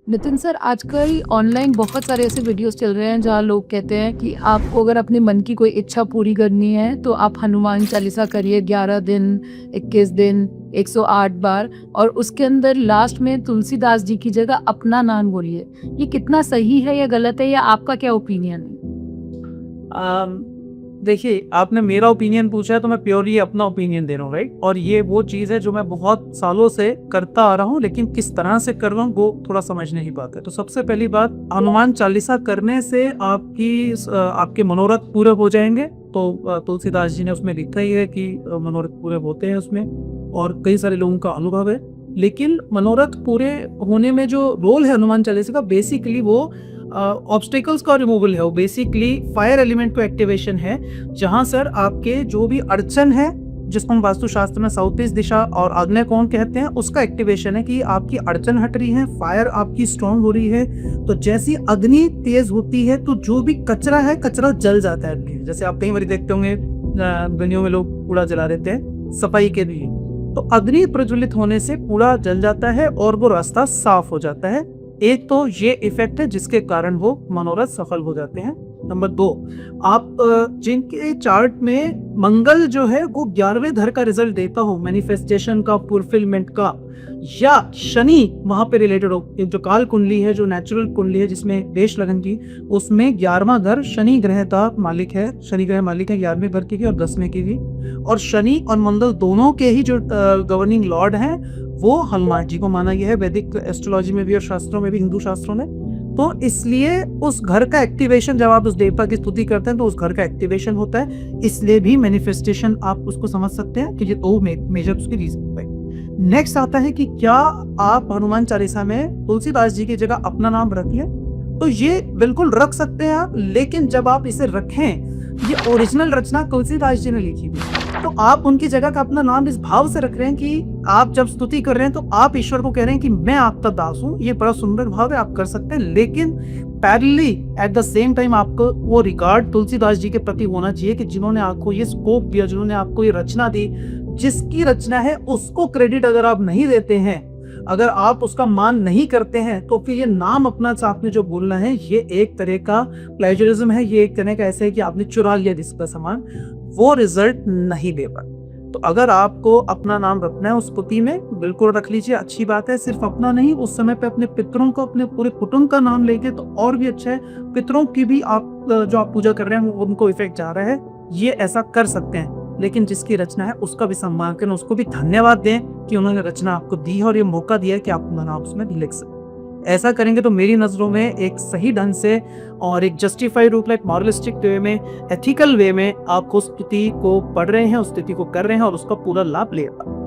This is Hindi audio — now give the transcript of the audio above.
नितिन सर, आजकल ऑनलाइन बहुत सारे ऐसे वीडियोस चल रहे हैं जहाँ लोग कहते हैं कि आपको अगर अपने मन की कोई इच्छा पूरी करनी है तो आप हनुमान चालीसा करिए 11 दिन, 21 दिन, 108 बार, और उसके अंदर लास्ट में तुलसीदास जी की जगह अपना नाम बोलिए। ये कितना सही है या गलत है, या आपका क्या ओपिनियन है? अम, देखिए, आपने मेरा ओपिनियन पूछा है तो मैं प्योरली अपना ओपिनियन दे रहा हूँ, राइट? और ये वो चीज़ है जो मैं बहुत सालों से करता आ रहा हूँ, लेकिन किस तरह से कर रहा हूँ वो थोड़ा समझ नहीं पाते। तो सबसे पहली बात, हनुमान चालीसा करने से आपके मनोरथ पूरे हो जाएंगे। तो तुलसीदास जी ने उसमें लिखा ही है कि मनोरथ पूरे होते हैं उसमें, और कई सारे लोगों का अनुभव है। लेकिन मनोरथ पूरे होने में जो रोल है हनुमान चालीसा का, बेसिकली वो ऑब्स्टिकल्स का रिमूवल है। वो बेसिकली फायर एलिमेंट को एक्टिवेशन है, जहां सर आपके जो भी अड़चन है, जिसको हम वास्तुशास्त्र में साउथ ईस्ट दिशा और आग्नेय कोण कहते हैं, उसका एक्टिवेशन है कि आपकी अड़चन हट रही है, फायर आपकी स्ट्रांग हो रही है। तो जैसी अग्नि तेज होती है तो जो भी कचरा है, कचरा जल जाता है। जैसे आप कई बार देखते होंगे गलियों में लोग कूड़ा जला देते हैं सफाई के लिए, तो अग्नि प्रज्वलित होने से कूड़ा जल जाता है और वो रास्ता साफ हो जाता है। एक तो ये इफेक्ट है जिसके कारण वो मनोरथ सफल हो जाते हैं। नंबर 2, आप जिनके चार्ट में मंगल जो है वो 11वें घर का रिजल्ट देता हो, मैनिफेस्टेशन का, फुलफिलमेंट का, या शनि वहां पे रिलेटेड हो, जो काल कुंडली है, जो नेचुरल कुंडली है जिसमें देश लगन की, उसमें 11वां घर शनि ग्रह का मालिक है। शनि ग्रह मालिक है 11वें घर की भी और 10वें की भी। और शनि और मंगल दोनों के ही जो गवर्निंग लॉर्ड हैं वो हनुमान जी को माना गया है, वैदिक एस्ट्रोलॉजी में भी और शास्त्रों में भी, हिंदू शास्त्रों में। तो इसलिए उस घर का एक्टिवेशन, जब आप उस देवता की स्तुति करते हैं तो उस घर का एक्टिवेशन होता है। इसलिए भी मैनिफेस्टेशन आप उसको समझ सकते हैं कि ये दो मेजर उसके रीजन है। नेक्स्ट आता है कि क्या आप हनुमान चालीसा में तुलसीदास जी की जगह अपना नाम रखिए, तो ये बिल्कुल रख सकते हैं आप। लेकिन जब आप इसे रखें, ये ओरिजिनल रचना तुलसीदास जी ने लिखी हुई, तो आप उनकी जगह का अपना नाम इस भाव से रख रहे हैं कि आप जब स्तुति कर रहे हैं तो आप ईश्वर को कह रहे हैं कि मैं आपका दास हूं। ये बड़ा सुंदर भाव है, आप कर सकते हैं। लेकिन parallelly at the same time आपको वो रिगार्ड तुलसीदास जी के प्रति होना चाहिए कि जिन्होंने आपको ये स्कोप दिया, जिन्होंने आपको ये रचना दी, जिसकी रचना है उसको क्रेडिट अगर आप नहीं देते हैं, अगर आप उसका मान नहीं करते हैं, तो फिर ये नाम अपना आपने जो बोलना है, ये एक तरह का प्लेजरिज्म है। ये एक तरह का ऐसा है कि आपने चुरा लिया जिसका सामान, वो रिजल्ट नहीं दे पाए। तो अगर आपको अपना नाम रखना है उस स्तुति में, बिल्कुल रख लीजिए, अच्छी बात है। सिर्फ अपना नहीं, उस समय पे अपने पितरों को, अपने पूरे कुटुंब का नाम लेके तो और भी अच्छा है। पितरों की भी आप जो आप पूजा कर रहे हैं उनको इफेक्ट जा रहा है, ये ऐसा कर सकते हैं। लेकिन जिसकी रचना है उसका भी सम्मान करें, उसको भी धन्यवाद दें कि उन्होंने रचना आपको दी है और ये मौका दिया है कि आप अपना नाम उसमें लिख सकते। ऐसा करेंगे तो मेरी नज़रों में एक सही ढंग से और एक जस्टिफाइड रूप, लाइक मॉरलिस्टिक वे में, एथिकल वे में आप उस स्थिति को पढ़ रहे हैं, उस स्थिति को कर रहे हैं और उसका पूरा लाभ ले रहे हैं।